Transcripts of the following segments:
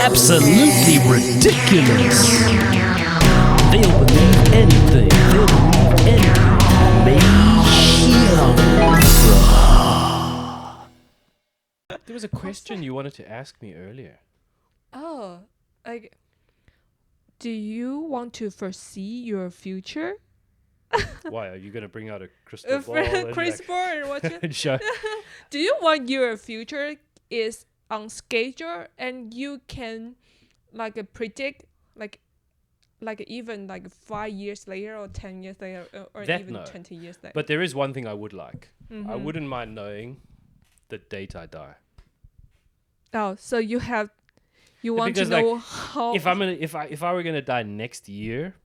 absolutely ridiculous. They'll believe anything. They'll believe anything. Maybe. There was a question you wanted to ask me earlier. Oh, like, do you want to foresee your future? Why are you going to bring out a crystal ball? And Chris Bourne, and show? do you want your future is on schedule and you can predict even 5 years later or 10 years later or That even no. 20 years later? But there is one thing I would like. I wouldn't mind knowing the date I die. Oh, so you want Because, to know how If I were gonna die next year,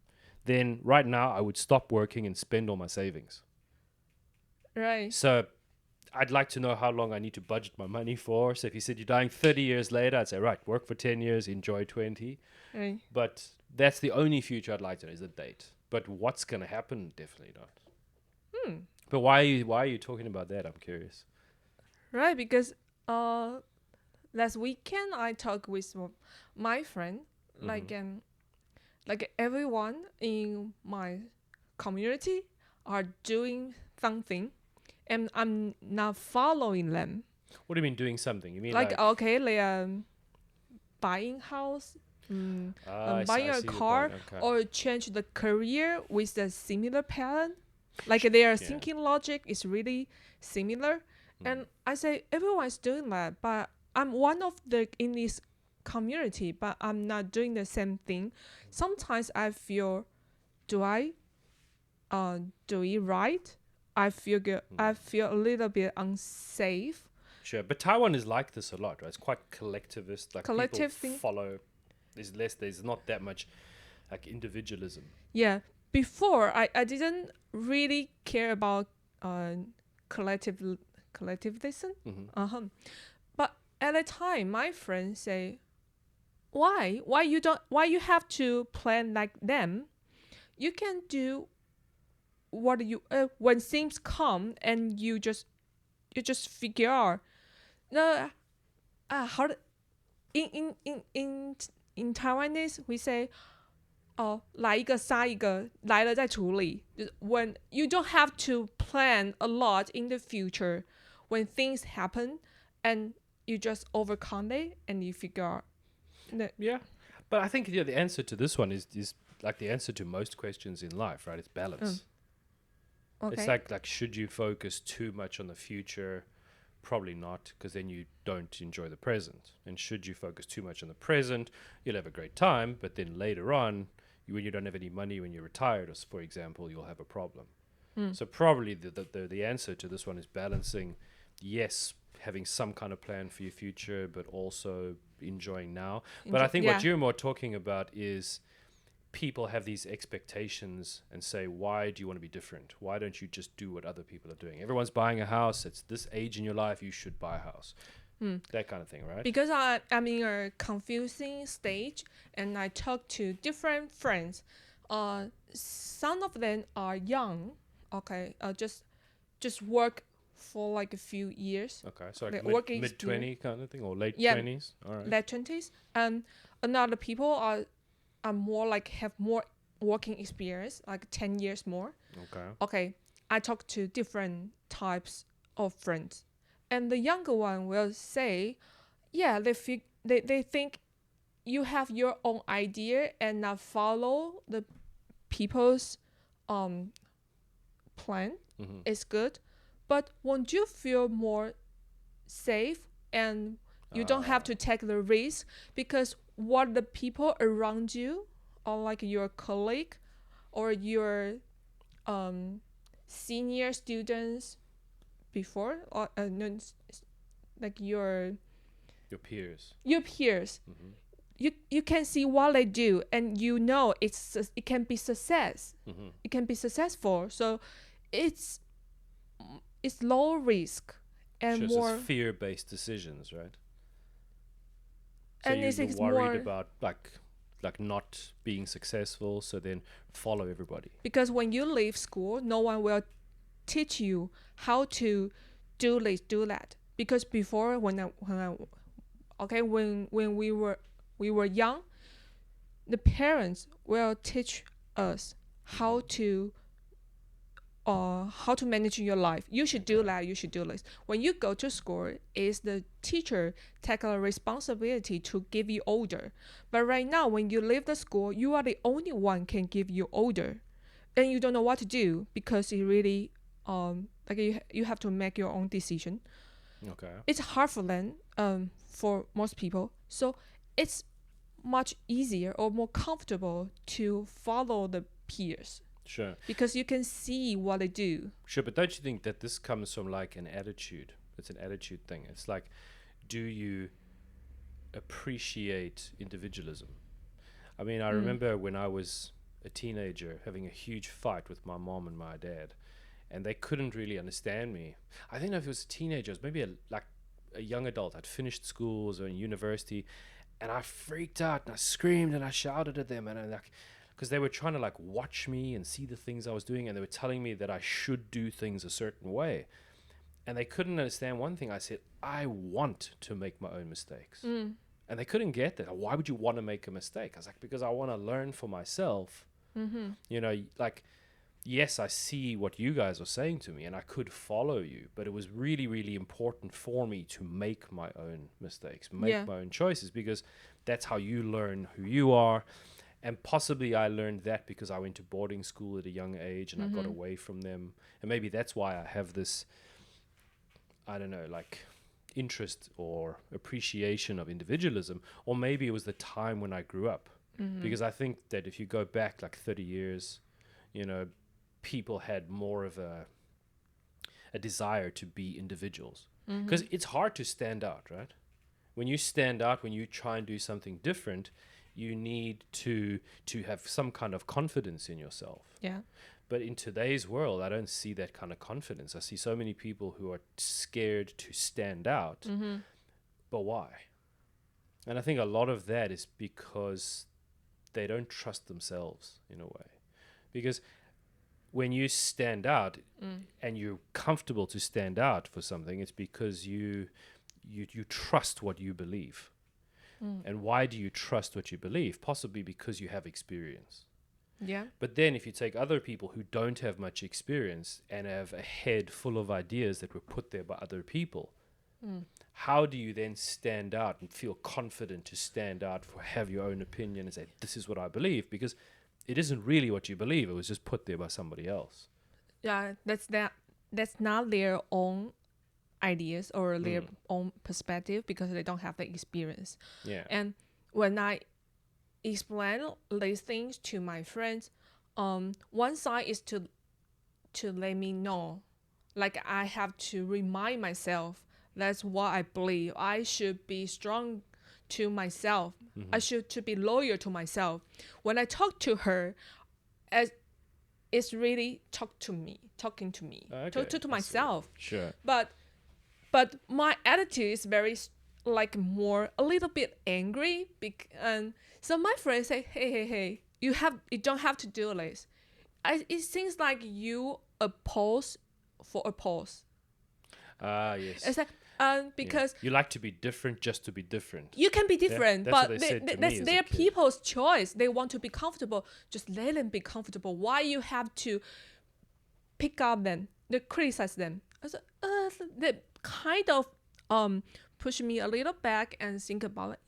then right now I would stop working and spend all my savings. right. So I'd like to know how long I need to budget my money for. So if you said you're dying 30 years later, I'd say, right, work for 10 years, enjoy 20. Right. But that's the only future I'd like to know is the date. But what's gonna happen? Definitely not. But why are you talking about that? I'm curious. Right, because last weekend I talked with my friend, like everyone in my community are doing something, and I'm not following them. What do you mean doing something? You mean Okay, they are buying house, buying a car, or change the career with a similar pattern. Like their thinking logic is really similar. And I say everyone's doing that, but I'm one of the in this community, but I'm not doing the same thing. Sometimes I feel, do it right? I feel good. I feel a little bit unsafe. Sure, but Taiwan is like this a lot, right? It's quite collectivist. Like Collective people thing. follow. There's not that much like individualism. Yeah. Before I didn't really care about collectivism. But at the time, my friends say, why you have to plan like them? You can do what you when things come and you just figure out. No, how in Taiwanese we say, 来一个杀一个，来了再处理。When you don't have to plan a lot in the future, when things happen, and you just overcome it and you figure out. Yeah, but I think the answer to this one is like the answer to most questions in life, right? It's balance. Okay. It's like should you focus too much on the future? Probably not, because then you don't enjoy the present. And should you focus too much on the present, you'll have a great time, but then later on, when you don't have any money, when you're retired, or for example, you'll have a problem. So probably the answer to this one is balancing, yes, having some kind of plan for your future, but also enjoying now. But I think what you're more talking about is people have these expectations and say, why do you want to be different? Why don't you just do what other people are doing? Everyone's buying a house. It's this age in your life, you should buy a house. That kind of thing, right? Because I'm in a confusing stage and I talk to different friends. Some of them are young, okay, just work for like a few years. Okay, so like like mid-20 kind of thing, or late 20s? All right. Late 20s. And another people are more like have more working experience, like 10 years more. Okay, I talk to different types of friends. And the younger one will say, yeah, they think you have your own idea and not follow the people's plan. It's good. But won't you feel more safe and you don't have to take the risk? Because what the people around you, or like your colleague or your senior students before, or like your peers, you can see what they do and you know it can be success. It can be successful. So it's low risk and more it's fear-based decisions, right? So and you're worried about like not being successful, so then follow everybody. Because when you leave school, no one will teach you how to do this, do that. Because before when we were we were young, the parents will teach us how to manage your life. You should do that, you should do this. When you go to school, is the teacher take a responsibility to give you order. But right now, when you leave the school, you are the only one can give you order. And you don't know what to do because it really, you have to make your own decision. Okay. It's hard for them, for most people. So it's much easier or more comfortable to follow the peers. Sure. Because you can see what they do. Sure, but don't you think that this comes from like an attitude? It's an attitude thing. It's like, do you appreciate individualism? I mean, I remember when I was a teenager having a huge fight with my mom and my dad, and they couldn't really understand me. I don't know if it was a teenager, it was maybe a young adult. I'd finished school or in university, and I freaked out and I screamed and I shouted at them, and because they were trying to like watch me and see the things I was doing, and they were telling me that I should do things a certain way, and they couldn't understand one thing. I said, I want to make my own mistakes. And they couldn't get that. Why would you want to make a mistake? I was like, because I want to learn for myself. You know, like, yes, I see what you guys are saying to me and I could follow you, but it was really, really important for me to make my own mistakes, make my own choices, because that's how you learn who you are. And possibly I learned that because I went to boarding school at a young age and I got away from them. And maybe that's why I have this, I don't know, like interest or appreciation of individualism. Or maybe it was the time when I grew up. Because I think that if you go back like 30 years, you know, people had more of a desire to be individuals. Because it's hard to stand out, right? When you stand out, when you try and do something different, you need to have some kind of confidence in yourself. Yeah. But in today's world, I don't see that kind of confidence. I see so many people who are scared to stand out. But why? And I think a lot of that is because they don't trust themselves in a way. Because when you stand out and you're comfortable to stand out for something, it's because you trust what you believe. And why do you trust what you believe? Possibly because you have experience. Yeah. But then if you take other people who don't have much experience and have a head full of ideas that were put there by other people, how do you then stand out and feel confident to stand out, for have your own opinion and say, this is what I believe? Because it isn't really what you believe. It was just put there by somebody else. Yeah, that's not their own ideas or their own perspective, because they don't have the experience. Yeah. And when I explain these things to my friends, one side is to let me know, like I have to remind myself that's what I believe. I should be strong to myself. I should to be loyal to myself. When I talk to her, it's really talking to me, to myself. Sure. But my attitude is very like more a little bit angry. And so my friends say, hey, you don't have to do this. It seems like you oppose for oppose. Yes. It's like, because you like to be different just to be different. you can be different, that's but what that's their people's choice. They want to be comfortable. Just let them be comfortable. Why you have to pick up them, criticize them? They kind of push me a little back and think about it.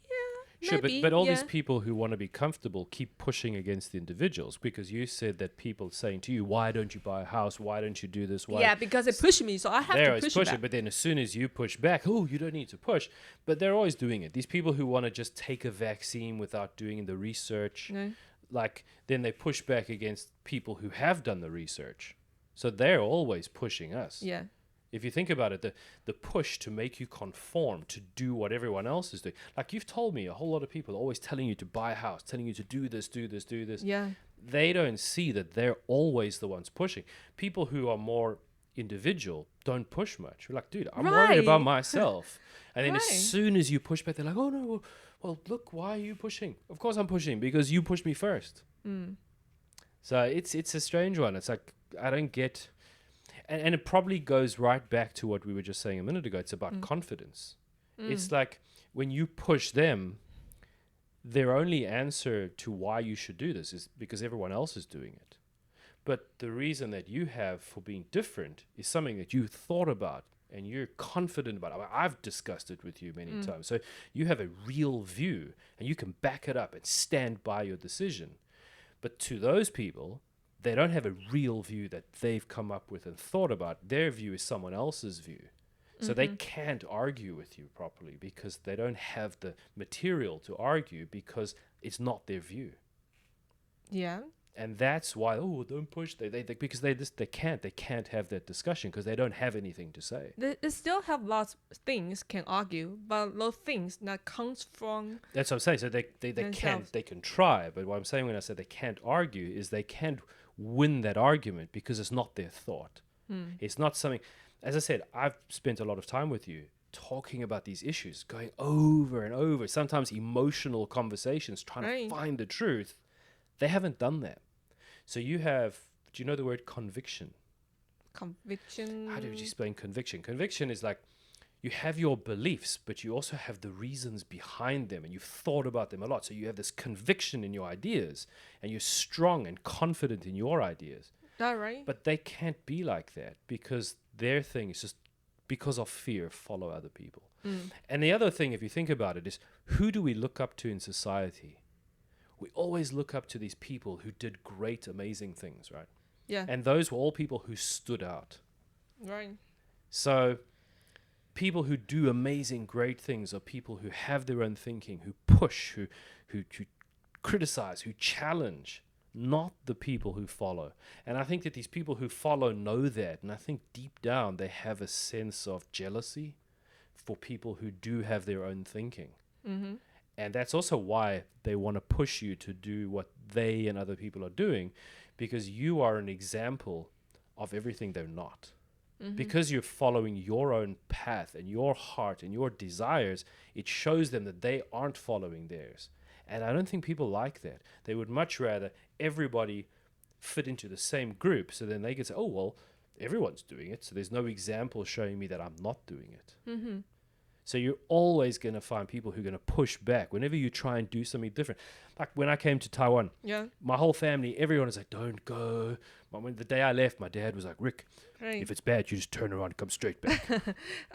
Sure, maybe, but all these people who want to be comfortable keep pushing against the individuals, because you said that people saying to you, why don't you buy a house? Why don't you do this? Why? Yeah, because they push me, so I have to push back. But then as soon as you push back, oh, you don't need to push. But they're always doing it. These people who want to just take a vaccine without doing the research, like then they push back against people who have done the research. So they're always pushing us. Yeah. If you think about it, the push to make you conform, to do what everyone else is doing. Like you've told me, a whole lot of people are always telling you to buy a house, telling you to do this, do this, do this. Yeah. They don't see that they're always the ones pushing. People who are more individual don't push much. You're like, dude, I'm worried about myself. And then as soon as you push back, they're like, oh, no, well, look, why are you pushing? Of course I'm pushing, because you pushed me first. So it's a strange one. It's like, I don't get... And it probably goes right back to what we were just saying a minute ago. It's about confidence. It's like when you push them, their only answer to why you should do this is because everyone else is doing it. But the reason that you have for being different is something that you thought about and you're confident about. I've discussed it with you many times. So you have a real view and you can back it up and stand by your decision. But to those people, they don't have a real view that they've come up with and thought about. Their view is someone else's view. So they can't argue with you properly because they don't have the material to argue because it's not their view. Yeah. And that's why, don't push. Because they can't have that discussion because they don't have anything to say. They still have lots of things can argue, but those things that comes from. That's what I'm saying. So they can try, but what I'm saying when I say they can't argue is they can't win that argument because it's not their thought. It's not something. As I said, I've spent a lot of time with you talking about these issues, going over and over, sometimes emotional conversations, trying to find the truth. They haven't done that. So do you know the word conviction? Conviction. How do you explain conviction? Conviction is like you have your beliefs, but you also have the reasons behind them and you've thought about them a lot. So you have this conviction in your ideas and you're strong and confident in your ideas. That right? But they can't be like that because their thing is just because of fear, follow other people. And the other thing, if you think about it, is who do we look up to in society? We always look up to these people who did great, amazing things, right? Yeah. And those were all people who stood out. Right. So people who do amazing, great things are people who have their own thinking, who push, who criticize, who challenge, not the people who follow. And I think that these people who follow know that. And I think deep down they have a sense of jealousy for people who do have their own thinking. Mm-hmm. And that's also why they want to push you to do what they and other people are doing, because you are an example of everything they're not. Mm-hmm. Because you're following your own path and your heart and your desires, it shows them that they aren't following theirs. And I don't think people like that. They would much rather everybody fit into the same group, so then they can say, oh, well, everyone's doing it, so there's no example showing me that I'm not doing it. Mm-hmm. So you're always going to find people who are going to push back whenever you try and do something different. Like when I came to Taiwan, my whole family, everyone was like, don't go. The day I left, my dad was like, Rick, if it's bad, you just turn around and come straight back.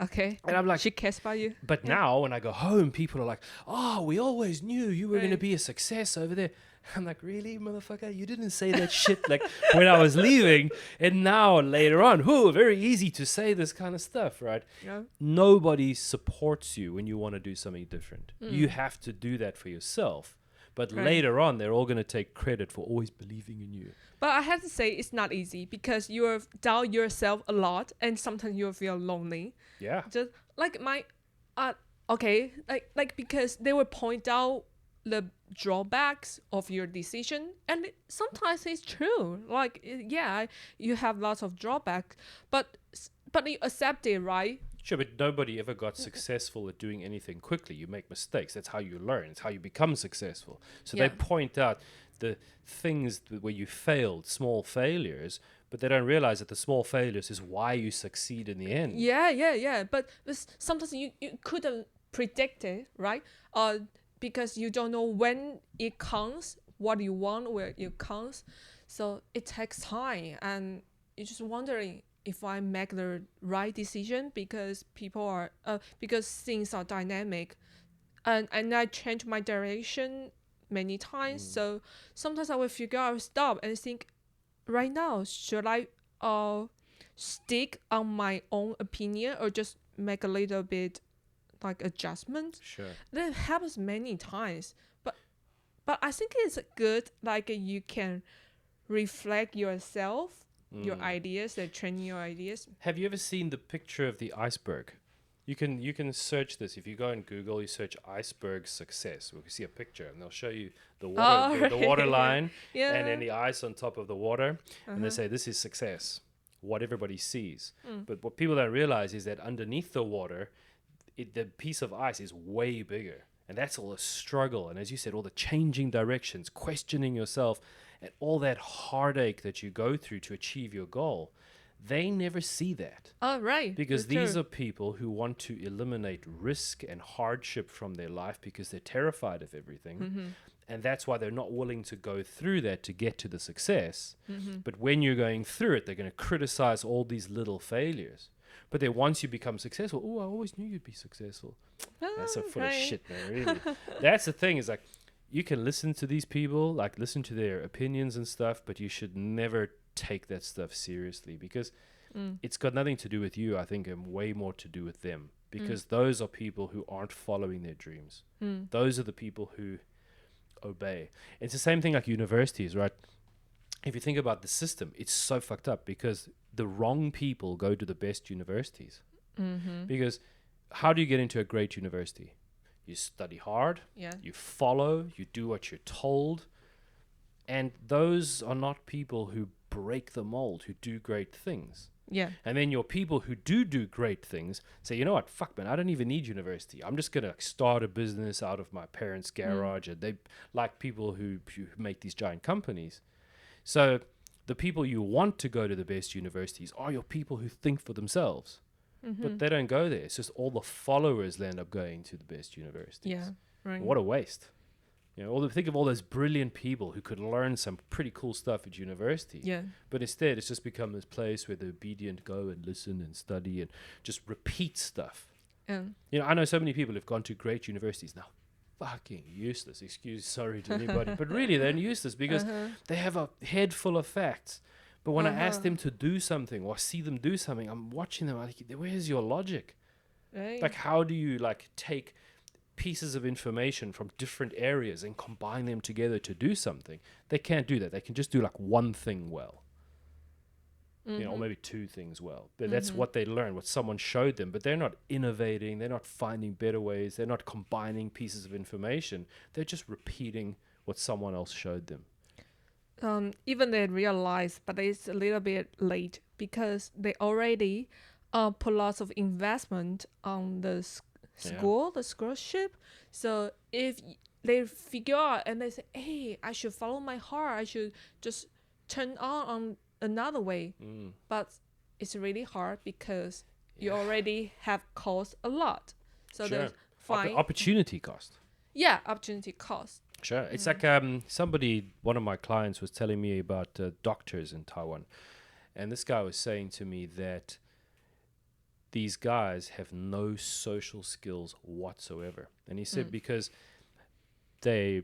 Okay. And I'm like, she cares about you. But now when I go home, people are like, oh, we always knew you were going to be a success over there. I'm like, really, motherfucker? You didn't say that shit like when I was leaving. And now later on, very easy to say this kind of stuff, right? Yeah. Nobody supports you when you want to do something different. You have to do that for yourself. But later on, they're all going to take credit for always believing in you. But I have to say, it's not easy because you doubt yourself a lot and sometimes you feel lonely. Yeah. Just like because they will point out the drawbacks of your decision, and sometimes it's true. Like, you have lots of drawbacks, but you accept it, right? Sure, but nobody ever got successful at doing anything quickly. You make mistakes. That's how you learn. It's how you become successful. So they point out the things where you failed, small failures, but they don't realize that the small failures is why you succeed in the end. Yeah. But sometimes you couldn't predict it, right? Because you don't know when it comes, what you want, where it comes. So it takes time, and you're just wondering if I make the right decision because because things are dynamic, and I change my direction many times. So sometimes I will figure out, stop and think, right now, should I stick on my own opinion or just make a little bit like adjustment? Sure. That happens many times, but I think it's good, like you can reflect yourself, your ideas, train your ideas. Have you ever seen the picture of the iceberg? You can search this. If you go on Google, you search iceberg success. We can see a picture, and they'll show you the water, the water line, and then the ice on top of the water, and they say this is success, what everybody sees. But what people don't realize is that underneath the water, the piece of ice is way bigger, and that's all the struggle. And as you said, all the changing directions, questioning yourself, and all that heartache that you go through to achieve your goal. they never see that. Oh, right. Because these are people who want to eliminate risk and hardship from their life because they're terrified of everything. And that's why they're not willing to go through that to get to the success. But when you're going through it, they're going to criticize all these little failures. But then once you become successful, I always knew you'd be successful. That's so full of shit, man, really. That's the thing, is like, you can listen to these people, like listen to their opinions and stuff, but you should never take that stuff seriously, because it's got nothing to do with you, I think, and way more to do with them, because those are people who aren't following their dreams. Those are the people who obey. It's the same thing like universities, right? If you think about the system, it's so fucked up because the wrong people go to the best universities. Because how do you get into a great university? You study hard, you follow, you do what you're told. And those are not people who break the mold, who do great things. Yeah. And then your people who do great things say, you know what, fuck, man, I don't even need university. I'm just going to start a business out of my parents' garage. And they like people who make these giant companies. So the people you want to go to the best universities are your people who think for themselves. But they don't go there. It's just all the followers that end up going to the best universities. Yeah, right. What a waste. You know, think of all those brilliant people who could learn some pretty cool stuff at university. Yeah. But instead, it's just become this place where the obedient go and listen and study and just repeat stuff. You know, I know so many people who've gone to great universities now. Fucking useless. Sorry to anybody. But really, they're useless because they have a head full of facts. But when I ask them to do something or see them do something, I'm watching them. I'm like, where's your logic? Right. Like, how do you like take pieces of information from different areas and combine them together to do something? They can't do that. They can just do like one thing well, you know, or maybe two things well. But that's what they learned, what someone showed them. But they're not innovating. They're not finding better ways. They're not combining pieces of information. They're just repeating what someone else showed them. Even they realize, but it's a little bit late because they already put lots of investment on the school, the scholarship. So if they figure out and they say, hey, I should follow my heart, I should just turn on another way. But it's really hard because you already have cost a lot. So there's opportunity cost. Yeah, opportunity cost. Sure. It's like one of my clients was telling me about doctors in Taiwan. And this guy was saying to me that these guys have no social skills whatsoever. And he said because they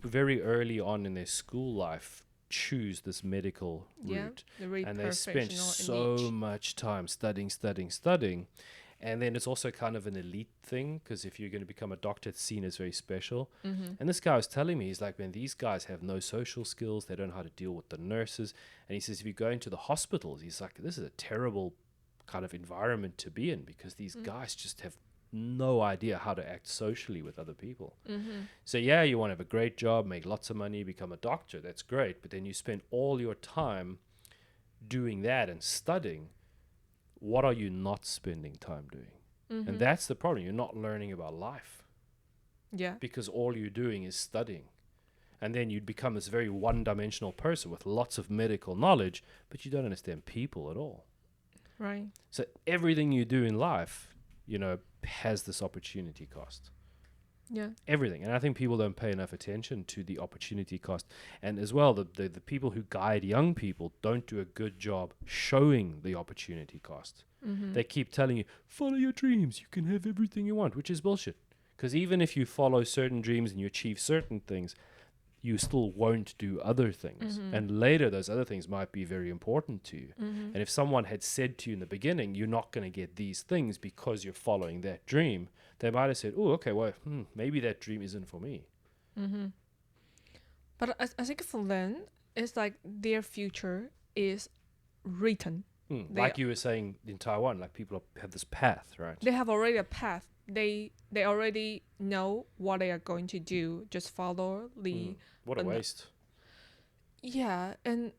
very early on in their school life choose this medical route. And they spend so much time studying. And then it's also kind of an elite thing because if you're going to become a doctor, it's seen as very special. And this guy was telling me, he's like, man, these guys have no social skills. They don't know how to deal with the nurses. And he says, if you go into the hospitals, he's like, this is a terrible kind of environment to be in because these guys just have no idea how to act socially with other people. So yeah, you want to have a great job, make lots of money, become a doctor. That's great. But then you spend all your time doing that and studying. What are you not spending time doing? And that's the problem. You're not learning about life. Yeah. Because all you're doing is studying. And then you'd become this very one-dimensional person with lots of medical knowledge, but you don't understand people at all. Right. So everything you do in life, you know, has this opportunity cost. Yeah. Everything. And I think people don't pay enough attention to the opportunity cost. And as well, the people who guide young people don't do a good job showing the opportunity cost. They keep telling you, follow your dreams. You can have everything you want, which is bullshit. Because even if you follow certain dreams and you achieve certain things, you still won't do other things. And later, those other things might be very important to you. And if someone had said to you in the beginning, you're not going to get these things because you're following that dream, they might have said, oh, okay, well, maybe that dream isn't for me. But I think for them, it's like their future is written. Like you were saying in Taiwan, like people have this path, right? They have already a path. They already know what they are going to do. Just follow the... What a waste. Yeah, and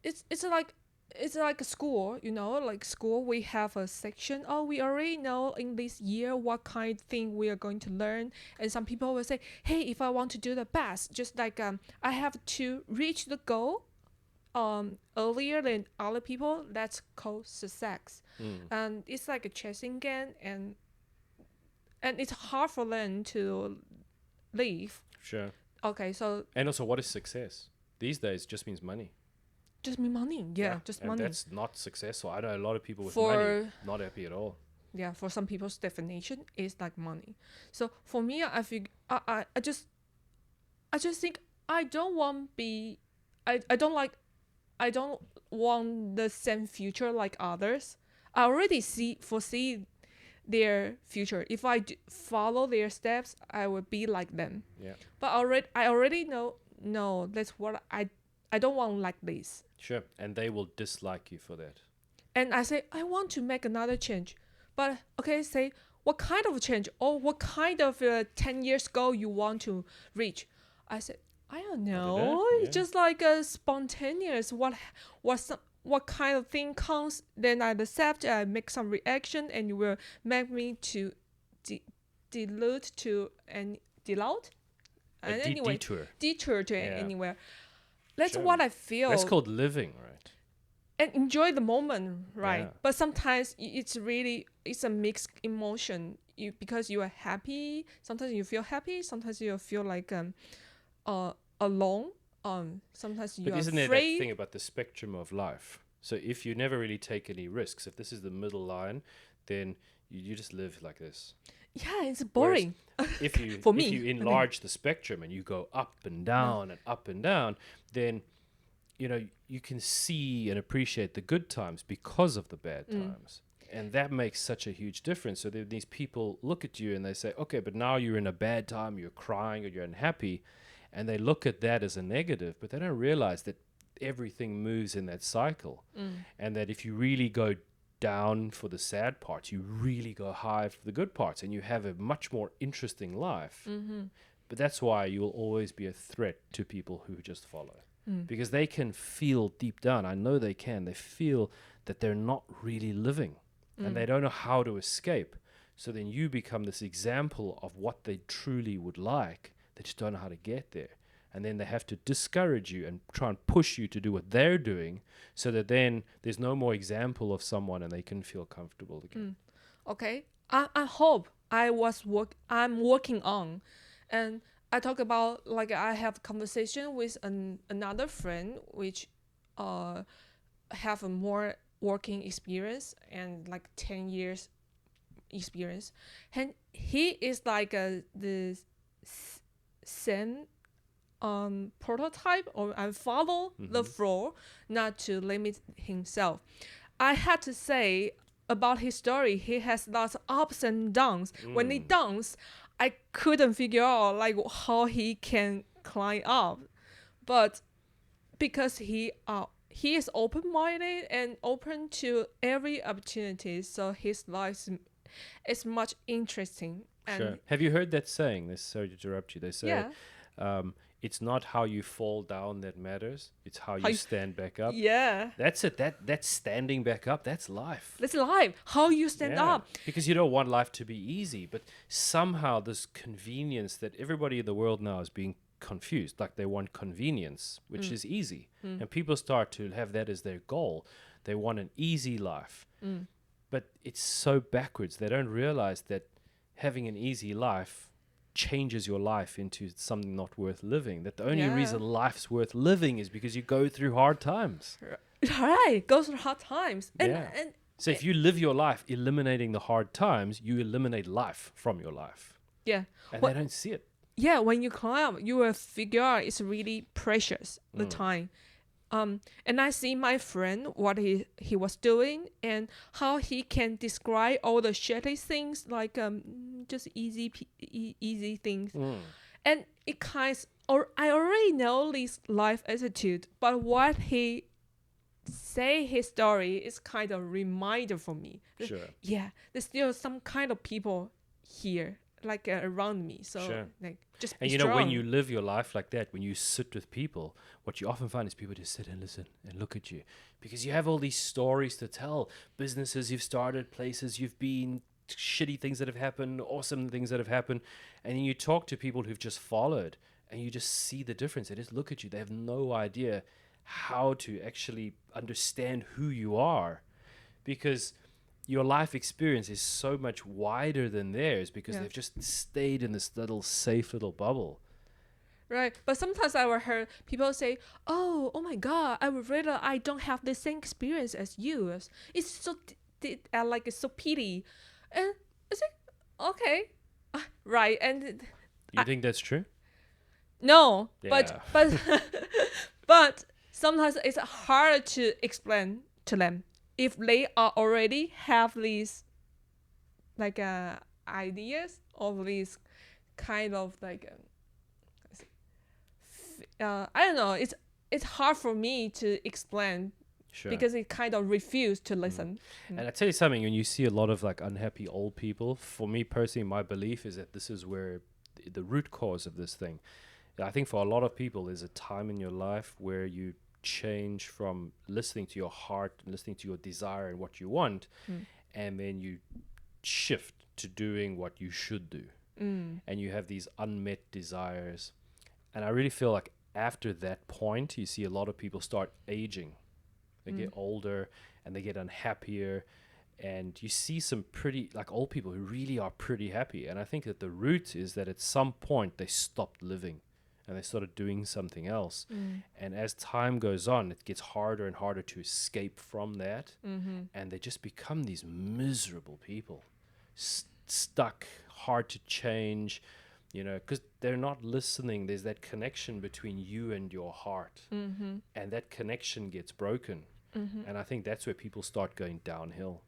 it's like a school, you know, like school, we have a section. Oh, we already know in this year what kind of thing we are going to learn. And some people will say, hey, if I want to do the best, just like I have to reach the goal earlier than other people, that's called success. And it's like a chasing game, and it's hard for them to leave. Sure. Okay, so And also, what is success? These days just means money. just me money. Yeah, just and money. that's not successful. I know a lot of people with For- money not happy at all. Yeah, for some people's definition is like money. So for me, I just think I don't want I don't want the same future like others. I already foresee their future. If I follow their steps, I will be like them. Yeah. But I already know, no, that's what I don't want like this. Sure. And they will dislike you for that. And I say, I want to make another change. But, okay, say, what kind of change? Or what kind of 10 years goal you want to reach? I said, I don't know. Yeah. It's just like a spontaneous. What kind of thing comes, then I accept, I make some reaction, and you will make me to dilute to and deloute? And anyway, detour to anywhere. That's Sure. what I feel. That's called living, right? And enjoy the moment, right? Yeah. But sometimes it's a mixed emotion. Because you are happy, sometimes you feel happy, sometimes you feel like alone. Sometimes you But are isn't there afraid. that thing about the spectrum of life? So if you never really take any risks, if this is the middle line, then you just live like this. Yeah, it's boring. If you For if me, you enlarge the spectrum and you go up and down and up and down, then you can see and appreciate the good times because of the bad times. And that makes such a huge difference. So these people look at you and they say, okay, but now you're in a bad time, you're crying or you're unhappy. And they look at that as a negative, but they don't realize that everything moves in that cycle. And that if you really go down for the sad parts, you really go high for the good parts, and you have a much more interesting life. But that's why you will always be a threat to people who just follow. Because they can feel deep down, I know they can, they feel that they're not really living. And they don't know how to escape. So then you become this example of what they truly would like. They just don't know how to get there. And then they have to discourage you and try and push you to do what they're doing, so that then there's no more example of someone and they can feel comfortable again. Okay, I hope I'm working on, and I talk about, like, I have conversation with another friend which have a more working experience and like 10 years experience, and he is like the same prototype, or I follow the flow, not to limit himself. I had to say about his story, he has lots of ups and downs. When he downs, I couldn't figure out like how he can climb up, but because he is open-minded and open to every opportunity, so his life is much interesting. And Sure. Have you heard that saying? Sorry to interrupt you. They say, it's not how you fall down that matters. It's how you stand back up. Yeah. That's it. That's standing back up. That's life. That's life. How you stand up. Because you don't want life to be easy, but somehow this convenience that everybody in the world now is being confused. Like they want convenience, which is easy. And people start to have that as their goal. They want an easy life. But it's so backwards. They don't realize that having an easy life changes your life into something not worth living. That the only reason life's worth living is because you go through hard times. Right, go through hard times. And So if you live your life eliminating the hard times, you eliminate life from your life. Yeah. And they don't see it. Yeah, when you climb, you will figure out it's really precious, the time. And I see my friend, what he was doing, and how he can describe all the shitty things, like just easy things. And it I already know this life attitude, but what he say his story is kind of reminder for me. Sure. Yeah, there's still some kind of people here, like around me. So like just and be you know, when strong. you live your life like that, when you sit with people, what you often find is people just sit and listen and look at you, because you have all these stories to tell, businesses you've started, places you've been, shitty things that have happened, awesome things that have happened. And then you talk to people who've just followed, and you just see the difference. They just look at you. They have no idea how to actually understand who you are, because your life experience is so much wider than theirs, because they've just stayed in this little safe little bubble. Right, but sometimes I will hear people say, "Oh my God, I would rather I don't have the same experience as you. It's so like it's so pity," and I say, "Okay, right." And You think that's true? no, Yeah. but sometimes it's hard to explain to them if they are already have these like ideas of these kind of like. I don't know. It's hard for me to explain because it kind of refuse to listen. And I tell you something, when you see a lot of like unhappy old people, for me personally, my belief is that this is where the root cause of this thing. I think for a lot of people, there's a time in your life where you change from listening to your heart and listening to your desire and what you want, and then you shift to doing what you should do. And you have these unmet desires. And I really feel like after that point, you see a lot of people start aging. They get older and they get unhappier. And you see some pretty, like old people who really are pretty happy. And I think that the root is that at some point they stopped living and they started doing something else. And as time goes on, it gets harder and harder to escape from that. And they just become these miserable people, stuck, hard to change. You know, because they're not listening. There's that connection between you and your heart. And that connection gets broken. And I think that's where people start going downhill.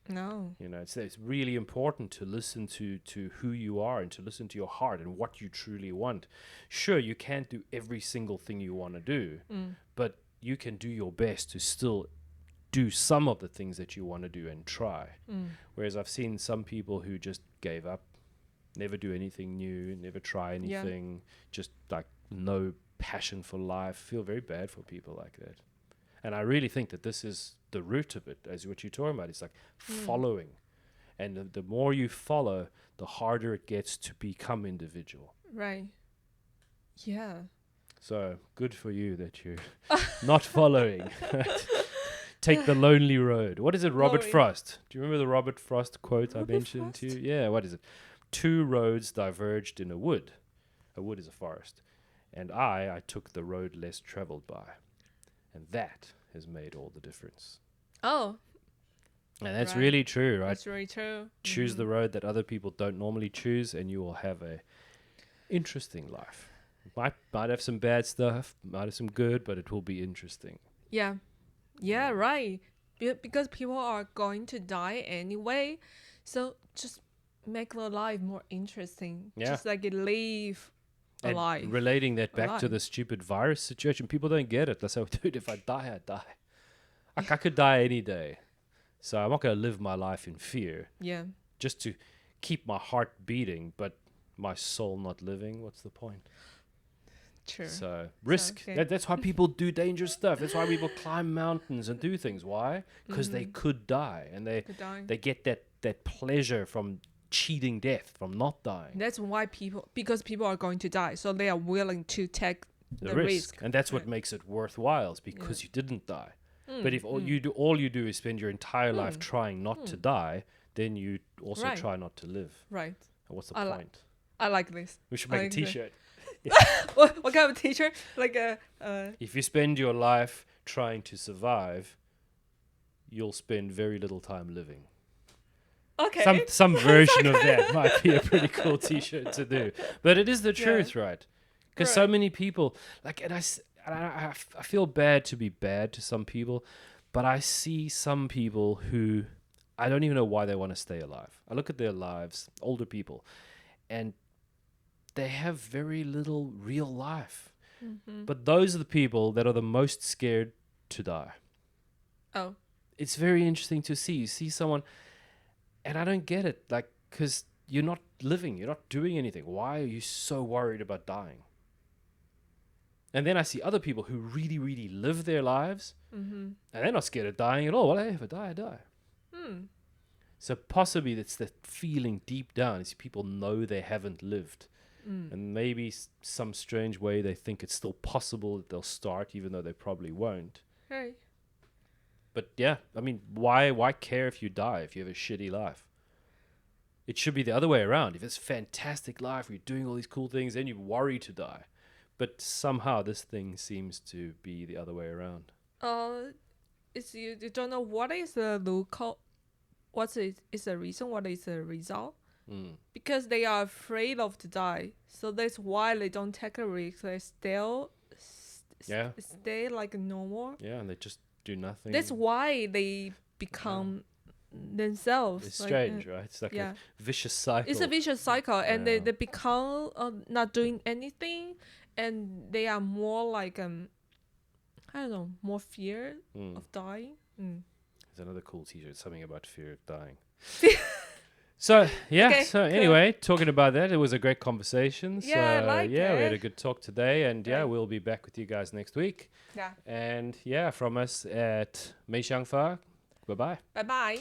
No. You know, it's really important to listen to who you are and to listen to your heart and what you truly want. Sure, you can't do every single thing you want to do, but you can do your best to still do some of the things that you want to do and try. Whereas I've seen some people who just gave up. Never do anything new, never try anything, just like no passion for life. Feel very bad for people like that. And I really think that this is the root of it, as what you're talking about. It's like following. And the more you follow, the harder it gets to become individual. Right. Yeah. So good for you that you're not following. Take the lonely road. What is it, Robert Frost? Do you remember the Robert Frost quote I mentioned to you? Yeah, what is it? 2 roads diverged in a wood. A wood is a forest. And I took the road less traveled by. And that has made all the difference. Oh. And that's really true, right? That's really true. Choose the road that other people don't normally choose, and you will have a interesting life. Might have some bad stuff, might have some good, but it will be interesting. Yeah. Yeah, right. Because people are going to die anyway. So just make their life more interesting. Yeah. Just like live a life. Relating that back to the stupid virus situation, people don't get it. They say, dude, if I die, I die. I could die any day. So I'm not going to live my life in fear. Yeah. Just to keep my heart beating, but my soul not living. What's the point? True. So risk. Okay. That's why people do dangerous stuff. That's why people climb mountains and do things. Why? Because they could die. And they get that pleasure from cheating death, from not dying. That's why because people are going to die, so they are willing to take the risk. And that's what makes it worthwhile, is because you didn't die. But if all you do is spend your entire life trying not to die, then you also try not to live. Right. And what's the point? I like this. We should make a t-shirt. What kind of t-shirt? Like if you spend your life trying to survive, you'll spend very little time living. Okay. Some version of that might be a pretty cool t-shirt to do. But it is the truth, right? Because so many people, like, and I feel bad to be bad to some people, but I see some people who I don't even know why they want to stay alive. I look at their lives, older people, and they have very little real life. But those are the people that are the most scared to die. Oh. It's very interesting to see. You see someone, and I don't get it, like, because you're not living, you're not doing anything. Why are you so worried about dying? And then I see other people who really, really live their lives, and they're not scared of dying at all. Well, if I die, I die. So possibly it's the feeling deep down is people know they haven't lived. And maybe some strange way they think it's still possible that they'll start, even though they probably won't. Right. But yeah, I mean, why care if you die if you have a shitty life? It should be the other way around. If it's a fantastic life, you're doing all these cool things, then you worry to die. But somehow this thing seems to be the other way around. It's you don't know what is the local, is the reason, what is the result? Because they are afraid of to die, so that's why they don't take a risk. They still stay like normal. Yeah, and they just do nothing. That's why they become themselves. It's strange, right? It's like a vicious cycle. It's a vicious cycle, and they become not doing anything, and they are more like I don't know, more fear of dying. There's another cool t-shirt, something about fear of dying. So anyway, talking about that, it was a great conversation. Yeah, so I like we had it. a good talk today, and we'll be back with you guys next week. Yeah. And from us at Mei Xiang Fa, bye bye. Bye bye.